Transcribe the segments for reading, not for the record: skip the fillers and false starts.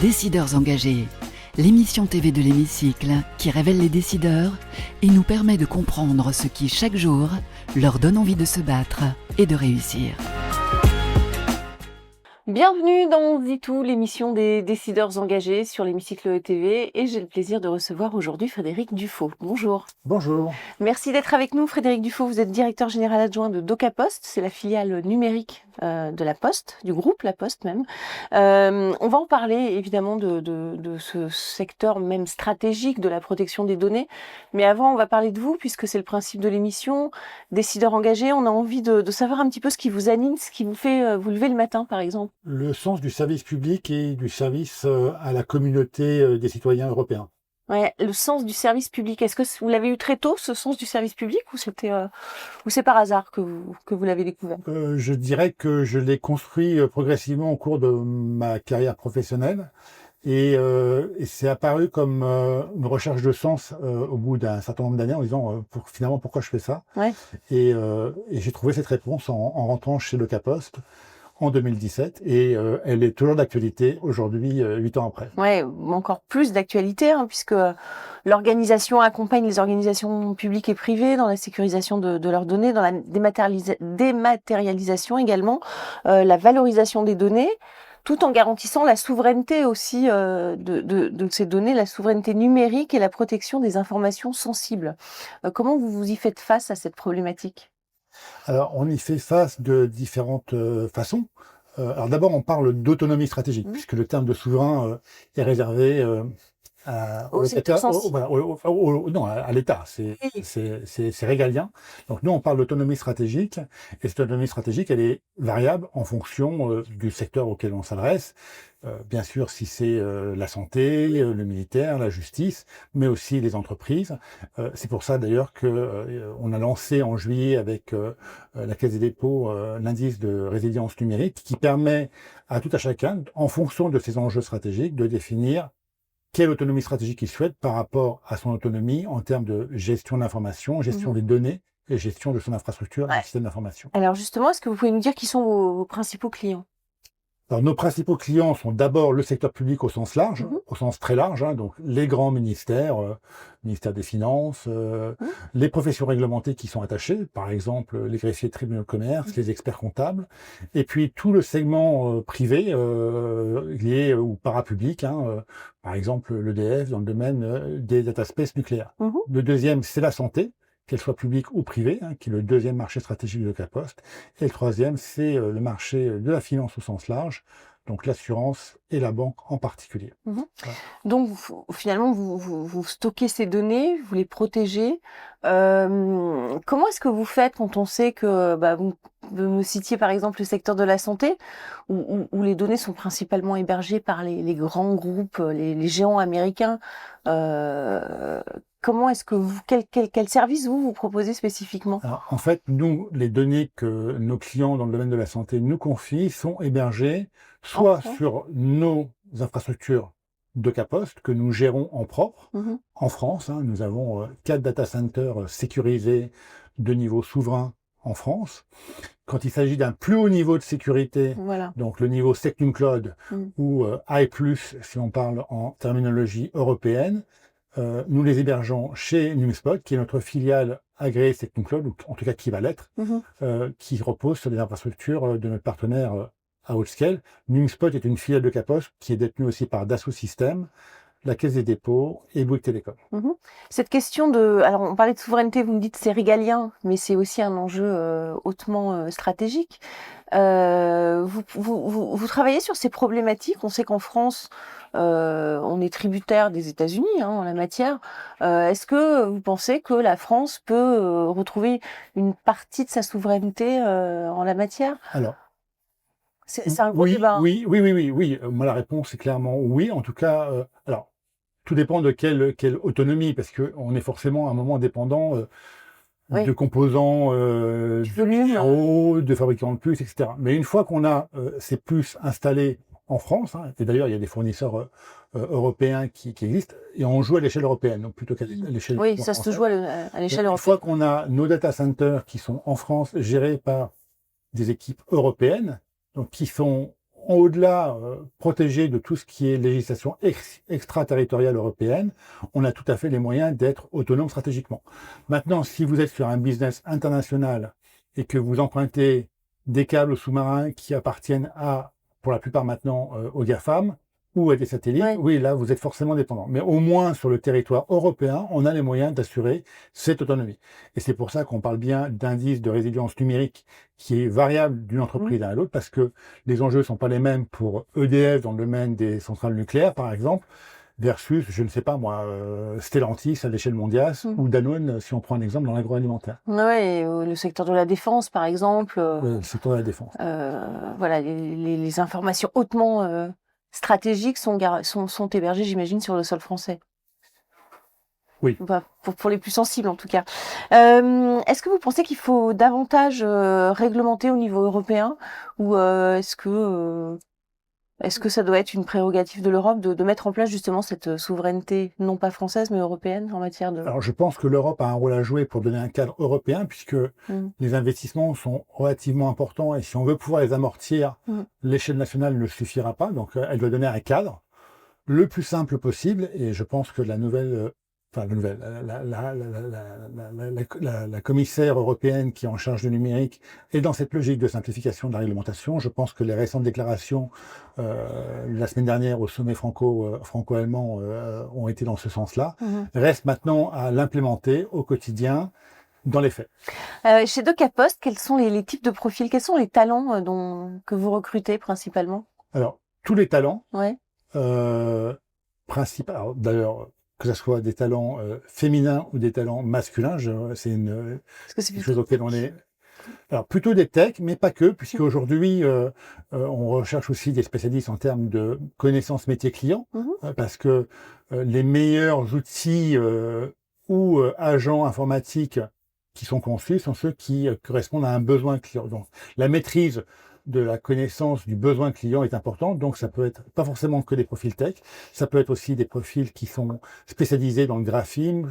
Décideurs engagés, l'émission TV de l'Hémicycle qui révèle les décideurs et nous permet de comprendre ce qui, chaque jour, leur donne envie de se battre et de réussir. Bienvenue dans On dit tout, l'émission des décideurs engagés sur l'Hémicycle TV, et j'ai le plaisir de recevoir aujourd'hui Frédéric Dufaux. Bonjour. Bonjour. Merci d'être avec nous, Frédéric Dufaux. Vous êtes directeur général adjoint de DocaPost, c'est la filiale numérique de la Poste, du groupe La Poste même. On va en parler évidemment de ce secteur même stratégique de la protection des données, mais avant on va parler de vous puisque c'est le principe de l'émission. Décideurs engagés, on a envie de savoir un petit peu ce qui vous anime, ce qui vous fait vous lever le matin par exemple. Le sens du service public et du service à la communauté des citoyens européens. Ouais, le sens du service public. Est-ce que vous l'avez eu très tôt, ce sens du service public, ou c'est par hasard que vous l'avez découvert? Je dirais que je l'ai construit progressivement au cours de ma carrière professionnelle et c'est apparu comme une recherche de sens au bout d'un certain nombre d'années en disant finalement pourquoi je fais ça. Ouais. Et j'ai trouvé cette réponse en rentrant chez DocaPost en 2017 et elle est toujours d'actualité aujourd'hui, 8 ans après. Ouais, encore plus d'actualité, hein, puisque l'organisation accompagne les organisations publiques et privées dans la sécurisation de leurs données, dans la dématérialisation également, la valorisation des données, tout en garantissant la souveraineté aussi de ces données, la souveraineté numérique et la protection des informations sensibles. Comment vous y faites face à cette problématique ? Alors, on y fait face de différentes façons. Alors d'abord, on parle d'autonomie stratégique, puisque le terme de souverain est réservé Au secteur sensible. non, à l'État. C'est régalien. Donc nous, on parle d'autonomie stratégique, et cette autonomie stratégique, elle est variable en fonction du secteur auquel on s'adresse. Bien sûr, si c'est la santé, le militaire, la justice, mais aussi les entreprises. C'est pour ça d'ailleurs que on a lancé en juillet avec la Caisse des dépôts l'indice de résilience numérique qui permet à tout à chacun, en fonction de ses enjeux stratégiques, de définir quelle autonomie stratégique il souhaite par rapport à son autonomie en termes de gestion de l'information, gestion des données et gestion de son infrastructure et du système d'information. Alors justement, est-ce que vous pouvez nous dire qui sont vos principaux clients ? Alors, nos principaux clients sont d'abord le secteur public au sens large, au sens très large, hein, donc les grands ministères, ministère des Finances, les professions réglementées qui sont attachées, par exemple les greffiers de tribunaux de commerce, les experts comptables, et puis tout le segment privé lié au parapublic, par exemple l'EDF dans le domaine des data space nucléaires. Le deuxième, c'est la santé, qu'elle soit publique ou privée, qui est le deuxième marché stratégique de DocaPost. Et le troisième, c'est le marché de la finance au sens large, donc l'assurance et la banque en particulier. Voilà. Donc finalement, vous stockez ces données, vous les protégez. Comment est-ce que vous faites quand on sait que vous me citiez par exemple le secteur de la santé, où les données sont principalement hébergées par les grands groupes, les géants américains. Comment est-ce que quel service vous proposez spécifiquement? Alors, en fait, nous, les données que nos clients dans le domaine de la santé nous confient sont hébergées soit sur nos infrastructures DocaPost que nous gérons en propre en France. Nous avons 4 data centers sécurisés de niveau souverain en France. Quand il s'agit d'un plus haut niveau de sécurité, donc le niveau SecNumCloud ou I+, si on parle en terminologie européenne, nous les hébergeons chez NumSpot, qui est notre filiale agréée SecNumCloud, ou en tout cas qui va l'être, qui repose sur des infrastructures de notre partenaire à haute scale. NumSpot est une filiale de DocaPost qui est détenue aussi par Dassault Systèmes, la Caisse des dépôts et Bouygues Telecom. Cette question alors on parlait de souveraineté, vous me dites c'est régalien, mais c'est aussi un enjeu hautement stratégique. Vous travaillez sur ces problématiques. On sait qu'en France, on est tributaire des États-Unis en la matière. Est-ce que vous pensez que la France peut retrouver une partie de sa souveraineté en la matière? Alors, c'est un gros débat. Oui. Moi, la réponse est clairement oui. En tout cas, alors, tout dépend de quelle autonomie, parce qu'on est forcément à un moment dépendant de composants de fabricants de puces, etc. Mais une fois qu'on a ces puces installées en France, et d'ailleurs il y a des fournisseurs européens qui existent, et on joue à l'échelle européenne, donc plutôt qu'à l'échelle Oui, ça se joue à l'échelle européenne. Une fois qu'on a nos data centers qui sont en France gérés par des équipes européennes, donc qui sont au-delà protégés de tout ce qui est législation extraterritoriale européenne, on a tout à fait les moyens d'être autonome stratégiquement. Maintenant, si vous êtes sur un business international et que vous empruntez des câbles sous-marins qui appartiennent pour la plupart maintenant, aux GAFAM ou à des satellites, oui, là, vous êtes forcément dépendant. Mais au moins, sur le territoire européen, on a les moyens d'assurer cette autonomie. Et c'est pour ça qu'on parle bien d'indice de résilience numérique qui est variable d'une entreprise à l'autre, parce que les enjeux ne sont pas les mêmes pour EDF dans le domaine des centrales nucléaires, par exemple, versus, je ne sais pas moi, Stellantis à l'échelle mondiale, ou Danone, si on prend un exemple, dans l'agroalimentaire. Oui, le secteur de la défense, par exemple. Le secteur de la défense. Voilà, les informations hautement stratégiques sont hébergées, j'imagine, sur le sol français. Oui. Bah, pour les plus sensibles, en tout cas. Est-ce que vous pensez qu'il faut davantage réglementer au niveau européen, ou est-ce que ça doit être une prérogative de l'Europe de mettre en place justement cette souveraineté, non pas française, mais européenne en matière de... Alors, je pense que l'Europe a un rôle à jouer pour donner un cadre européen, puisque les investissements sont relativement importants, et si on veut pouvoir les amortir, l'échelle nationale ne suffira pas, donc elle doit donner un cadre le plus simple possible, et je pense que la commissaire européenne qui est en charge du numérique est dans cette logique de simplification de la réglementation. Je pense que les récentes déclarations la semaine dernière au sommet franco-allemand ont été dans ce sens-là. Reste maintenant à l'implémenter au quotidien dans les faits. Chez DocaPost, quels sont les types de profils, quels sont les talents que vous recrutez principalement? Alors, tous les talents, ouais. Principal, d'ailleurs, que ce soit des talents féminins ou des talents masculins, c'est une chose auquel on est... Alors, plutôt des techs, mais pas que, puisque aujourd'hui, on recherche aussi des spécialistes en termes de connaissances métiers clients, parce que les meilleurs outils ou agents informatiques qui sont conçus sont ceux qui correspondent à un besoin client. Donc, la maîtrise de la connaissance du besoin client est importante, donc ça peut être pas forcément que des profils tech, ça peut être aussi des profils qui sont spécialisés dans le graphisme,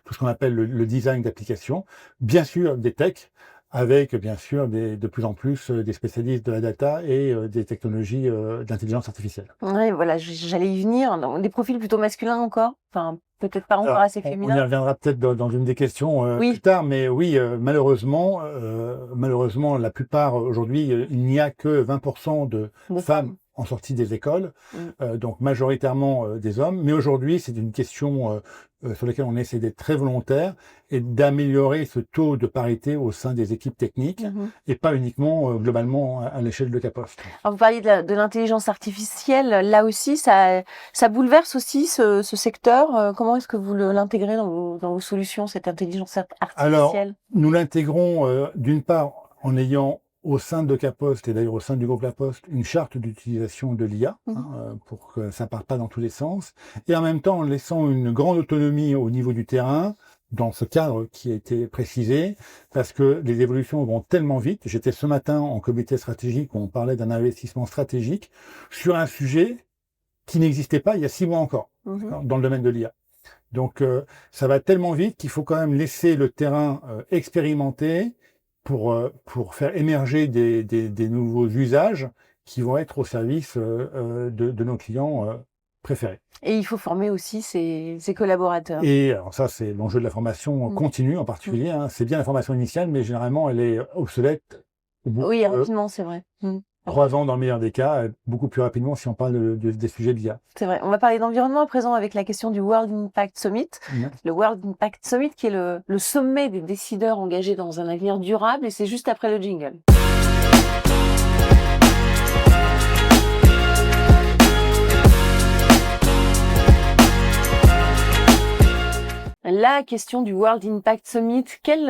tout ce qu'on appelle le design d'application, bien sûr des techs, avec bien sûr de plus en plus des spécialistes de la data et des technologies d'intelligence artificielle. Oui, voilà, j'allais y venir, des profils plutôt masculins encore, enfin peut-être pas encore assez féminins. On y reviendra peut-être dans une des questions plus tard, mais oui, malheureusement, la plupart aujourd'hui, il n'y a que 20% de femmes en sortie des écoles, donc majoritairement des hommes. Mais aujourd'hui, c'est une question sur laquelle on essaie d'être très volontaire et d'améliorer ce taux de parité au sein des équipes techniques et pas uniquement globalement à l'échelle de DocaPost. Alors vous parliez de l'intelligence artificielle, là aussi, ça bouleverse aussi ce secteur. Comment est-ce que vous l'intégrez dans vos solutions, cette intelligence artificielle? Alors, nous l'intégrons d'une part en ayant au sein de DocaPost et d'ailleurs au sein du groupe La Poste une charte d'utilisation de l'IA pour que ça ne parte pas dans tous les sens, et en même temps en laissant une grande autonomie au niveau du terrain dans ce cadre qui a été précisé, parce que les évolutions vont tellement vite. J'étais ce matin en comité stratégique où on parlait d'un investissement stratégique sur un sujet qui n'existait pas il y a 6 mois encore dans le domaine de l'IA. Donc ça va tellement vite qu'il faut quand même laisser le terrain expérimenter pour faire émerger des nouveaux usages qui vont être au service de nos clients préférés. Et il faut former aussi ses collaborateurs. Et alors ça, c'est l'enjeu de la formation continue en particulier. C'est bien la formation initiale, mais généralement, elle est obsolète au bout oui, rapidement, c'est vrai. 3 ans dans le meilleur des cas, beaucoup plus rapidement si on parle des sujets de l'IA. C'est vrai. On va parler d'environnement à présent avec la question du World Impact Summit. Le World Impact Summit qui est le sommet des décideurs engagés dans un avenir durable, et c'est juste après le jingle. La question du World Impact Summit, quelles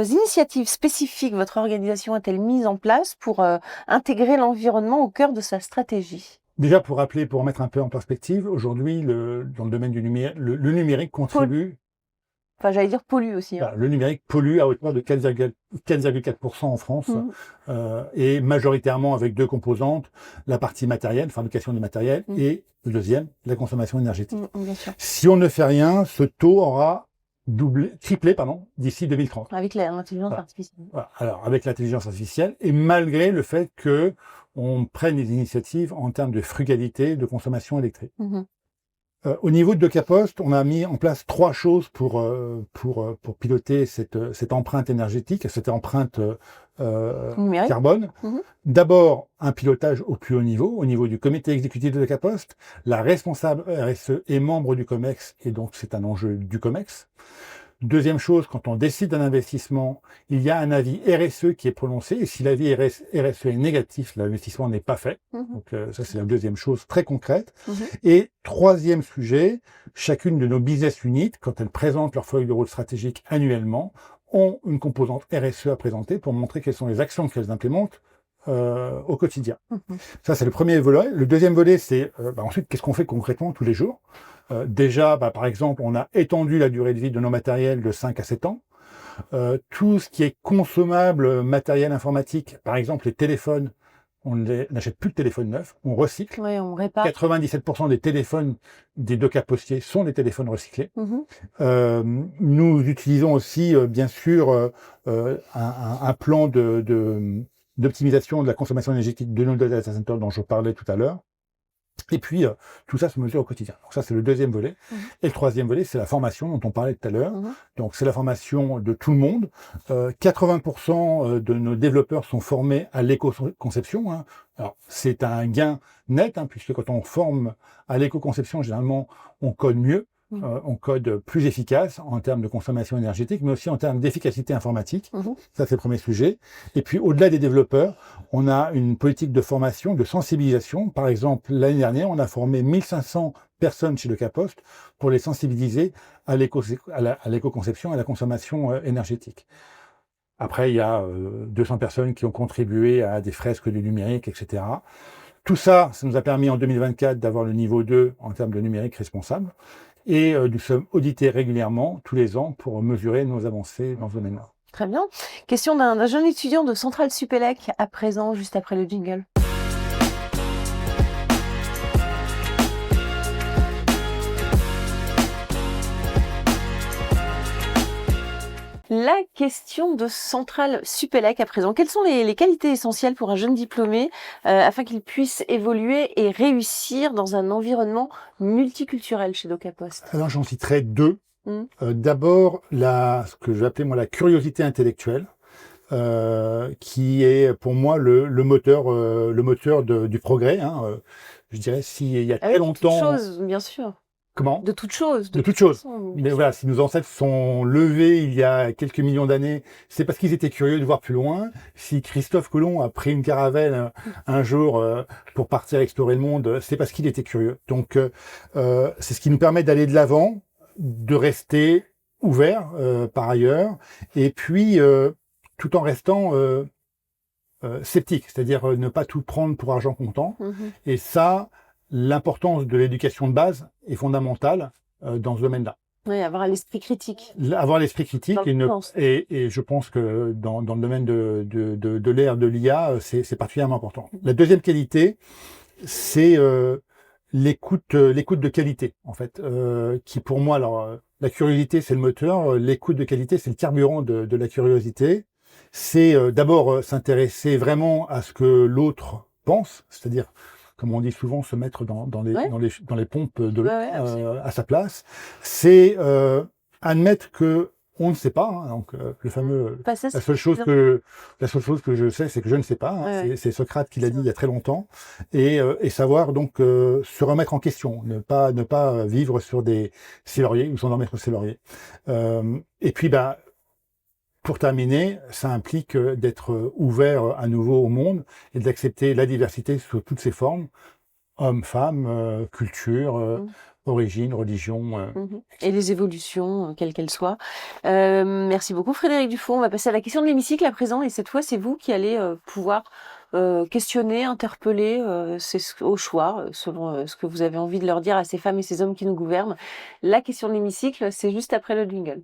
initiatives spécifiques votre organisation a-t-elle mises en place pour intégrer l'environnement au cœur de sa stratégie? Déjà, pour remettre un peu en perspective, aujourd'hui, dans le domaine du numérique, le numérique contribue... Enfin, j'allais dire pollue aussi. Hein. Le numérique pollue à hauteur de 4,4% en France, et majoritairement avec 2 composantes, la partie matérielle, fabrication du matériel, et le deuxième, la consommation énergétique. Bien sûr. Si on ne fait rien, ce taux aura tripler d'ici 2030. Avec l'intelligence artificielle. Voilà. Alors, avec l'intelligence artificielle, et malgré le fait que on prenne des initiatives en termes de frugalité, de consommation électrique. Au niveau de DocaPost, on a mis en place 3 choses pour piloter cette empreinte énergétique, cette empreinte carbone. D'abord, un pilotage au plus haut niveau, au niveau du comité exécutif de DocaPost. La responsable RSE est membre du COMEX, et donc c'est un enjeu du COMEX. Deuxième chose, quand on décide d'un investissement, il y a un avis RSE qui est prononcé, et si l'avis RSE est négatif, l'investissement n'est pas fait. Donc ça, c'est la deuxième chose très concrète. Et troisième sujet, chacune de nos business units, quand elles présentent leur feuille de route stratégique annuellement, ont une composante RSE à présenter pour montrer quelles sont les actions qu'elles implémentent au quotidien. Ça, c'est le premier volet. Le deuxième volet, c'est ensuite, qu'est-ce qu'on fait concrètement tous les jours? Déjà, par exemple, on a étendu la durée de vie de nos matériels de 5 à 7 ans. Tout ce qui est consommable, matériel informatique, par exemple les téléphones, on n'achète plus de téléphones neufs, on recycle. Oui, on répare. 97% des téléphones des DocaPostiers sont des téléphones recyclés. Nous utilisons aussi, bien sûr, un plan d'optimisation de la consommation énergétique de nos data centers dont je parlais tout à l'heure. Et puis, tout ça se mesure au quotidien. Donc ça, c'est le deuxième volet. Et le troisième volet, c'est la formation dont on parlait tout à l'heure. Donc, c'est la formation de tout le monde. 80% de nos développeurs sont formés à l'éco-conception. Alors, c'est un gain net, puisque quand on forme à l'éco-conception, généralement, on code mieux. On code plus efficace en termes de consommation énergétique, mais aussi en termes d'efficacité informatique. Ça, c'est le premier sujet. Et puis, au-delà des développeurs, on a une politique de formation, de sensibilisation. Par exemple, l'année dernière, on a formé 1500 personnes chez DocaPost pour les sensibiliser à l'éco-conception et à la consommation énergétique. Après, il y a 200 personnes qui ont contribué à des fresques du numérique, etc. Tout ça, ça nous a permis en 2024 d'avoir le niveau 2 en termes de numérique responsable. Et nous sommes audités régulièrement, tous les ans, pour mesurer nos avancées dans ce domaine-là. Très bien. Question d'un jeune étudiant de Centrale Supélec, à présent, juste après le jingle. La question de Centrale Supélec à présent. Quelles sont les qualités essentielles pour un jeune diplômé afin qu'il puisse évoluer et réussir dans un environnement multiculturel chez DocaPost? Alors j'en citerai 2. D'abord, ce que je vais appeler la curiosité intellectuelle, qui est pour moi le moteur du progrès. Je dirais, s'il y a très longtemps... Toute chose, bien sûr. Comment? De toute chose. De toute chose. Mais voilà, si nos ancêtres sont levés il y a quelques millions d'années, c'est parce qu'ils étaient curieux de voir plus loin. Si Christophe Colomb a pris une caravelle un jour pour partir explorer le monde, c'est parce qu'il était curieux. Donc, c'est ce qui nous permet d'aller de l'avant, de rester ouvert par ailleurs, et puis tout en restant sceptique, c'est-à-dire ne pas tout prendre pour argent comptant. Et ça, l'importance de l'éducation de base est fondamentale dans ce domaine-là. Oui, avoir l'esprit critique. Avoir l'esprit critique et je pense que dans le domaine de l'ère de l'IA, c'est particulièrement important. La deuxième qualité, c'est l'écoute de qualité, en fait, qui pour moi, alors la curiosité c'est le moteur, l'écoute de qualité c'est le carburant de la curiosité. C'est d'abord s'intéresser vraiment à ce que l'autre pense, c'est-à-dire, comme on dit souvent, se mettre dans les pompes de l'eau à sa place. C'est admettre que on ne sait pas. Donc le fameux, la seule chose que je sais, c'est que je ne sais pas. C'est Socrate qui l'a dit il y a très longtemps. Et savoir donc se remettre en question, ne pas vivre sur ses lauriers ou s'endormir sur ses lauriers. Et puis pour terminer, ça implique d'être ouvert à nouveau au monde et d'accepter la diversité sous toutes ses formes, hommes, femmes, culture, origine, religion. Et les évolutions, quelles qu'elles soient. Merci beaucoup Frédéric Dufault. On va passer à la question de l'hémicycle à présent, et cette fois c'est vous qui allez pouvoir questionner, interpeller, c'est au choix, selon ce que vous avez envie de leur dire à ces femmes et ces hommes qui nous gouvernent. La question de l'hémicycle, c'est juste après le jingle.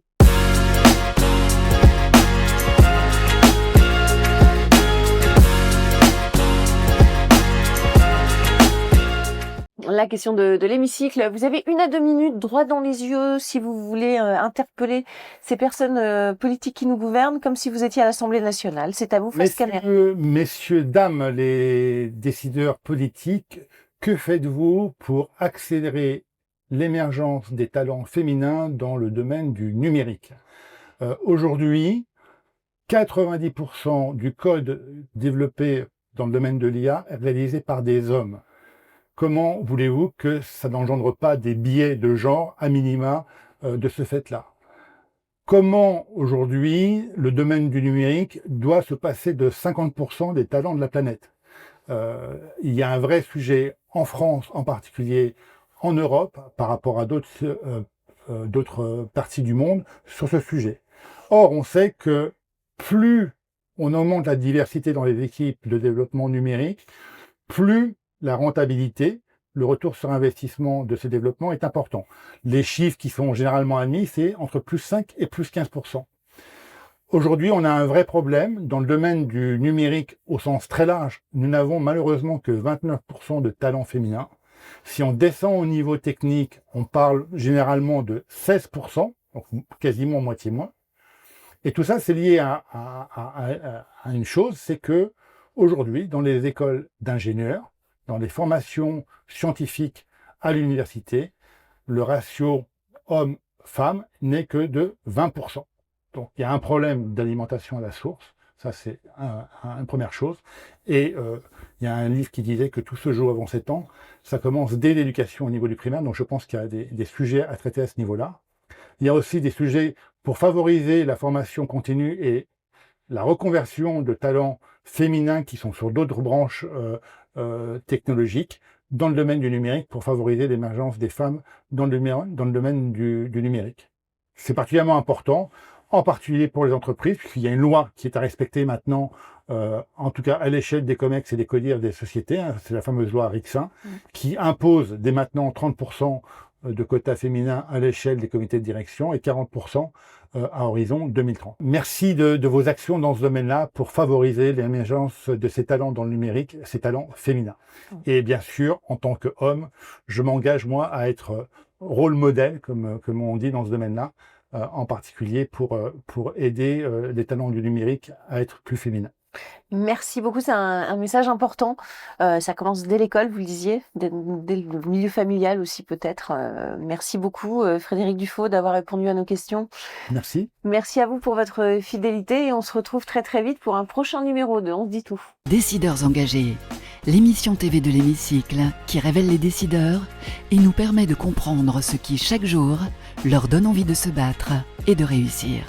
la question de l'hémicycle. Vous avez 1 à 2 minutes droit dans les yeux si vous voulez interpeller ces personnes politiques qui nous gouvernent, comme si vous étiez à l'Assemblée nationale. C'est à vous, Fares Kaneri. Messieurs, dames, les décideurs politiques, que faites-vous pour accélérer l'émergence des talents féminins dans le domaine du numérique? Aujourd'hui, 90% du code développé dans le domaine de l'IA est réalisé par des hommes. Comment voulez-vous que ça n'engendre pas des biais de genre à minima de ce fait-là? Comment aujourd'hui le domaine du numérique doit se passer de 50% des talents de la planète? Il y a un vrai sujet en France en particulier, en Europe, par rapport à d'autres parties du monde sur ce sujet. Or, on sait que plus on augmente la diversité dans les équipes de développement numérique, plus la rentabilité, le retour sur investissement de ce développement est important. Les chiffres qui sont généralement admis, c'est entre plus 5 et plus 15%. Aujourd'hui, on a un vrai problème dans le domaine du numérique au sens très large. Nous n'avons malheureusement que 29% de talents féminins. Si on descend au niveau technique, on parle généralement de 16%, donc quasiment moitié moins. Et tout ça, c'est lié à une chose, c'est que aujourd'hui, dans les écoles d'ingénieurs, dans les formations scientifiques à l'université, le ratio homme-femme n'est que de 20%. Donc il y a un problème d'alimentation à la source, ça c'est une première chose. Et il y a un livre qui disait que tout se joue avant 7 ans, ça commence dès l'éducation au niveau du primaire, donc je pense qu'il y a des sujets à traiter à ce niveau-là. Il y a aussi des sujets pour favoriser la formation continue et la reconversion de talents féminins qui sont sur d'autres branches technologiques dans le domaine du numérique pour favoriser l'émergence des femmes dans le domaine du numérique. C'est particulièrement important, en particulier pour les entreprises, puisqu'il y a une loi qui est à respecter maintenant, en tout cas à l'échelle des COMEX et des CODIR des sociétés, hein, c'est la fameuse loi Rixin, qui impose dès maintenant 30% de quotas féminins à l'échelle des comités de direction et 40% à horizon 2030. Merci de vos actions dans ce domaine-là pour favoriser l'émergence de ces talents dans le numérique, ces talents féminins. Et bien sûr, en tant qu'homme, je m'engage moi à être rôle modèle, comme on dit dans ce domaine-là, en particulier pour aider les talents du numérique à être plus féminins. Merci beaucoup, c'est un message important. Ça commence dès l'école, vous le disiez, dès le milieu familial aussi peut-être. Merci beaucoup Frédéric Dufaux d'avoir répondu à nos questions. Merci. Merci à vous pour votre fidélité et on se retrouve très très vite pour un prochain numéro de On se dit tout. Décideurs engagés, l'émission TV de l'hémicycle qui révèle les décideurs et nous permet de comprendre ce qui chaque jour leur donne envie de se battre et de réussir.